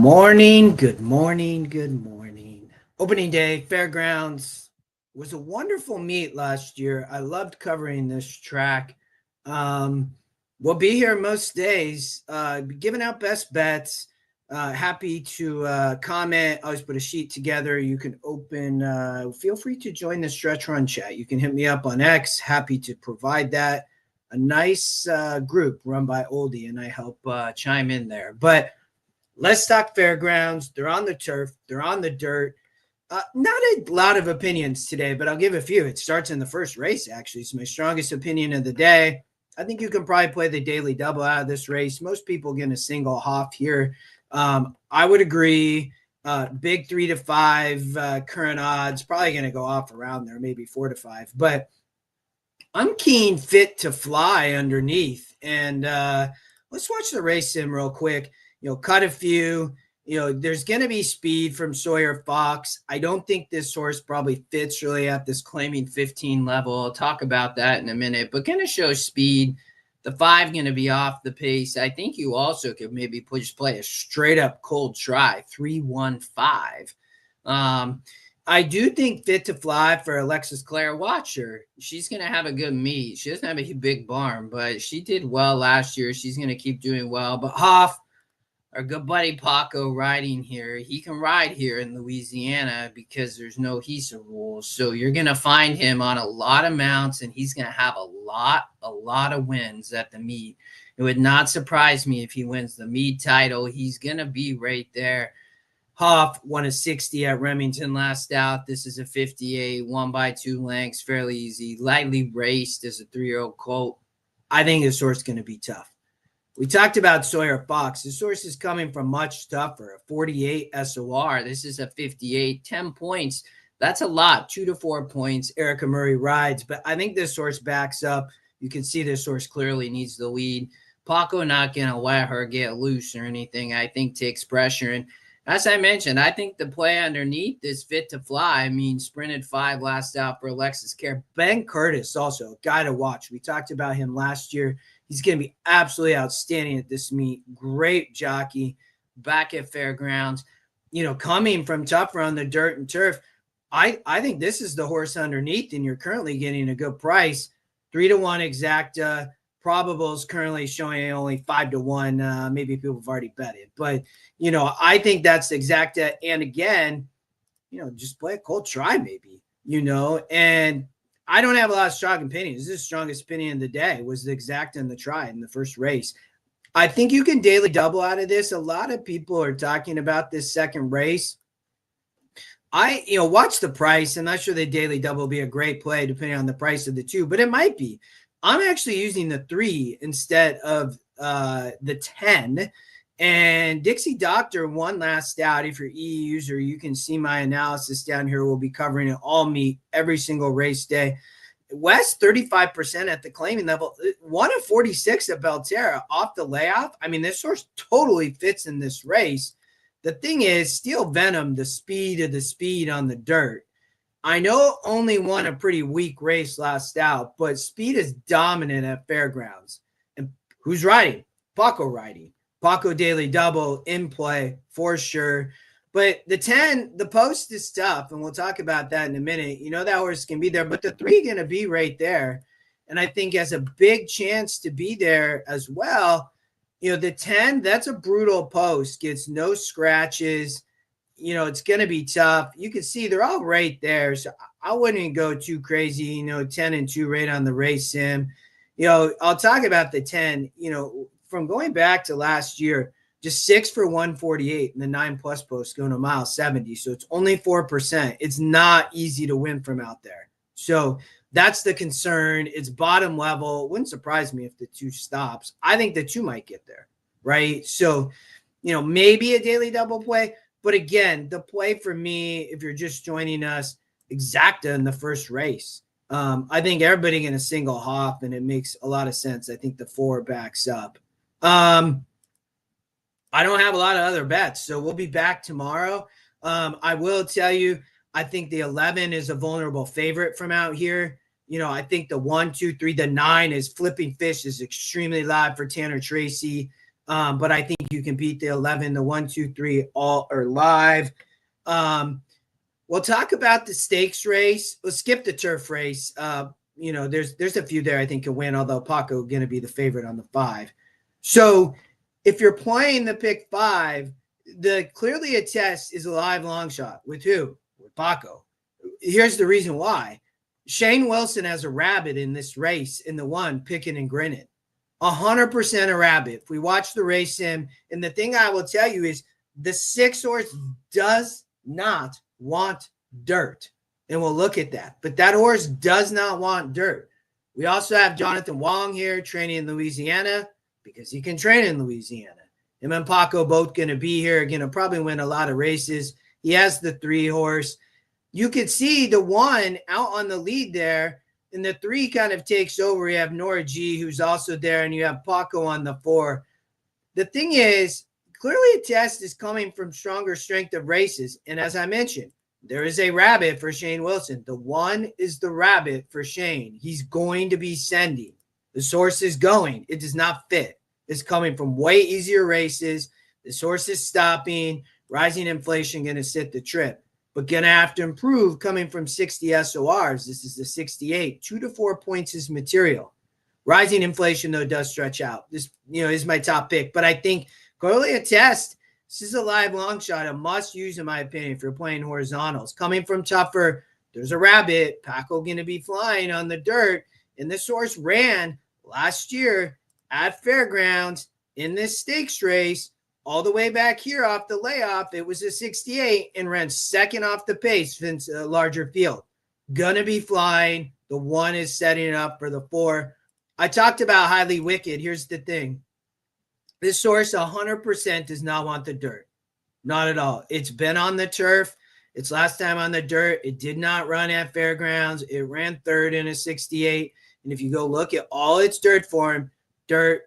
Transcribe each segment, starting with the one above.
morning, good morning, good morning. Opening day, fairgrounds was a wonderful meet last year. I loved covering this track. Um, we'll be here most days, giving out best bets. Happy to comment. I always put a sheet together. You can open, feel free to join the stretch run chat. You can hit me up on X. Happy to provide that. A nice group run by Oldie, and I help chime in there. But let's talk fairgrounds. They're on the turf. They're on the dirt. Not a lot of opinions today, but I'll give a few. It starts in the first race, actually. It's my strongest opinion of the day. I think you can probably play the daily double out of this race. Most people get a single Hoff here. I would agree. Big 3 to 5 current odds, probably going to go off around there, maybe 4 to 5. But I'm keen Fit to Fly underneath. And let's watch the race sim real quick. Cut a few. There's going to be speed from Sawyer Fox. I don't think this horse probably fits really at this claiming 15 level. I'll talk about that in a minute, but going to show speed. The 5 going to be off the pace. I think you also could maybe play a straight up cold try, 3-1-5. I do think Fit to Fly for Alexis Claire. Watch her. She's going to have a good meet. She doesn't have a big barn, but she did well last year. She's going to keep doing well. But Hoff, our good buddy Paco riding here, he can ride here in Louisiana because there's no HISA rules. So you're going to find him on a lot of mounts, and he's going to have a lot of wins at the meet. It would not surprise me if he wins the meet title. He's going to be right there. Hoff won a 60 at Remington last out. This is a 58, won by 2 lengths, fairly easy. Lightly raced as a 3-year-old colt. I think this horse is going to be tough. We talked about Sawyer Fox. This horse is coming from much tougher, a 48 SOR. This is a 58, 10 points. That's a lot, 2 to 4 points. Erica Murray rides, but I think this horse backs up. You can see this horse clearly needs the lead. Paco not going to let her get loose or anything, I think takes pressure. And as I mentioned, I think the play underneath is Fit to Fly. I mean, sprinted 5 last out for Alexis Care. Ben Curtis also, a guy to watch. We talked about him last year. He's going to be absolutely outstanding at this meet. Great jockey back at fairgrounds. Coming from tougher on the dirt and turf, I think this is the horse underneath, and you're currently getting a good price. 3-1 exacta. Probable is currently showing only 5-1. Maybe people have already bet it. But, I think that's exacta. And again, just play a cold try maybe, and I don't have a lot of strong opinions. This is the strongest opinion of the day was the exacta and the try in the first race. I think you can daily double out of this. A lot of people are talking about this second race. Watch the price. I'm not sure the daily double will be a great play depending on the price of the 2, but it might be. I'm actually using the 3 instead of the 10. And Dixie Doctor won last out. If you're E user, you can see my analysis down here. We'll be covering it all meet every single race day. West 35% at the claiming level, 1 of 46 at Belterra off the layoff. I mean, this horse totally fits in this race. The thing is, Steel Venom, the speed of the speed on the dirt. I know only won a pretty weak race last out, but speed is dominant at fairgrounds. And who's riding? Paco riding. Paco daily double in play for sure. But the 10, the post is tough, and we'll talk about that in a minute. That horse can be there, but the 3 going to be right there. And I think has a big chance to be there as well. The 10, that's a brutal post, gets no scratches. It's going to be tough. You can see they're all right there. So I wouldn't go too crazy, 10 and 2 right on the race sim. I'll talk about the 10, from going back to last year, just 6 for 148 in the 9+ post going to mile 70. So it's only 4%. It's not easy to win from out there. So that's the concern. It's bottom level. Wouldn't surprise me if the 2 stops. I think the 2 might get there, right? So, maybe a daily double play. But again, the play for me, if you're just joining us, exacta in the first race. I think everybody going to single Hoff, and it makes a lot of sense. I think the 4 backs up. I don't have a lot of other bets, so we'll be back tomorrow. I will tell you, I think the 11 is a vulnerable favorite from out here. I think the 1, 2, 3, the 9 is Flipping Fish is extremely live for Tanner Tracy. But I think you can beat the 11, the 1, 2, 3 all are live. We'll talk about the stakes race. We'll skip the turf race. There's a few there I think can win, although Paco going to be the favorite on the 5. So if you're playing the pick 5, the Clearly a Test is a live long shot. With who? With Paco. Here's the reason why. Shane Wilson has a rabbit in this race in the 1, picking and grinning. 100% a rabbit. If we watch the race sim, and the thing I will tell you is the 6 horse does not want dirt. And we'll look at that. But that horse does not want dirt. We also have Jonathan Wong here training in Louisiana because he can train in Louisiana. Him and Paco both going to be here. Going to probably win a lot of races. He has the 3 horse. You could see the 1 out on the lead there, and the 3 kind of takes over. You have Nora G, who's also there, and you have Paco on the 4. The thing is, Clearly a Test is coming from stronger strength of races. And as I mentioned, there is a rabbit for Shane Wilson. The 1 is the rabbit for Shane. He's going to be sending. The source is going. It does not fit. It's coming from way easier races. The source is stopping. Rising inflation going to sit the trip. But going to have to improve coming from 60 SORs. This is the 68. 2 to 4 points is material. Rising inflation, though, does stretch out. This, is my top pick. But I think Clearly a Test, this is a live long shot, a must use, in my opinion, if you're playing horizontals. Coming from tougher, there's a rabbit. Paco going to be flying on the dirt. And this horse ran last year at Fairgrounds in this stakes race all the way back here off the layoff. It was a 68 and ran second off the pace since a larger field. Gonna be flying. The 1 is setting it up for the 4. I talked about Highly Wicked. Here's the thing. This horse 100% does not want the dirt. Not at all. It's been on the turf. Its last time on the dirt, it did not run at Fairgrounds. It ran 3rd in a 68. And if you go look at all its dirt form, dirt,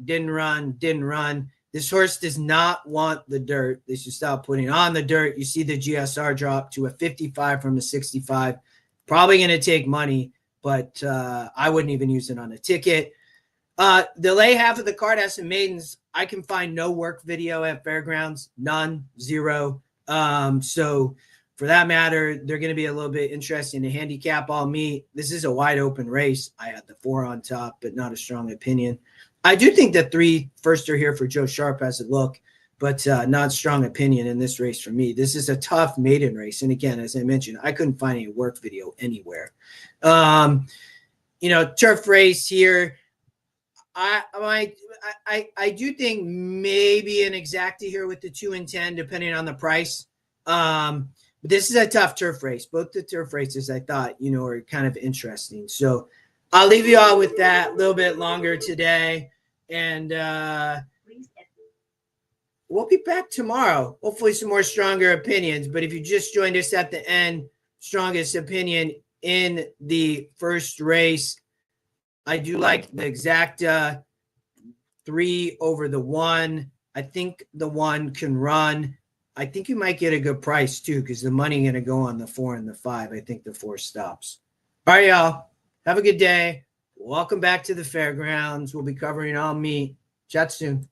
didn't run. This horse does not want the dirt. They should stop putting on the dirt. You see the GSR drop to a 55 from a 65. Probably going to take money, but I wouldn't even use it on a ticket. The lay half of the card has some maidens. I can find no work video at Fairgrounds. None. 0. So for that matter, they're going to be a little bit interesting to handicap all meet. This is a wide open race. I had the 4 on top, but not a strong opinion. I do think the 3 first are here for Joe Sharp as a look, but not strong opinion in this race for me. This is a tough maiden race. And again, as I mentioned, I couldn't find any work video anywhere. Turf race here. I do think maybe an exacta here with the 2 and 10, depending on the price. But this is a tough turf race. Both the turf races I thought, are kind of interesting. So I'll leave you all with that a little bit longer today. And we'll be back tomorrow. Hopefully some more stronger opinions. But if you just joined us at the end, strongest opinion in the first race, I do like the exacta 3 over the 1. I think the 1 can run. I think you might get a good price too, because the money going to go on the 4 and the 5. I think the 4 stops. All right, y'all. Have a good day. Welcome back to the Fairgrounds. We'll be covering all meet. Chat soon.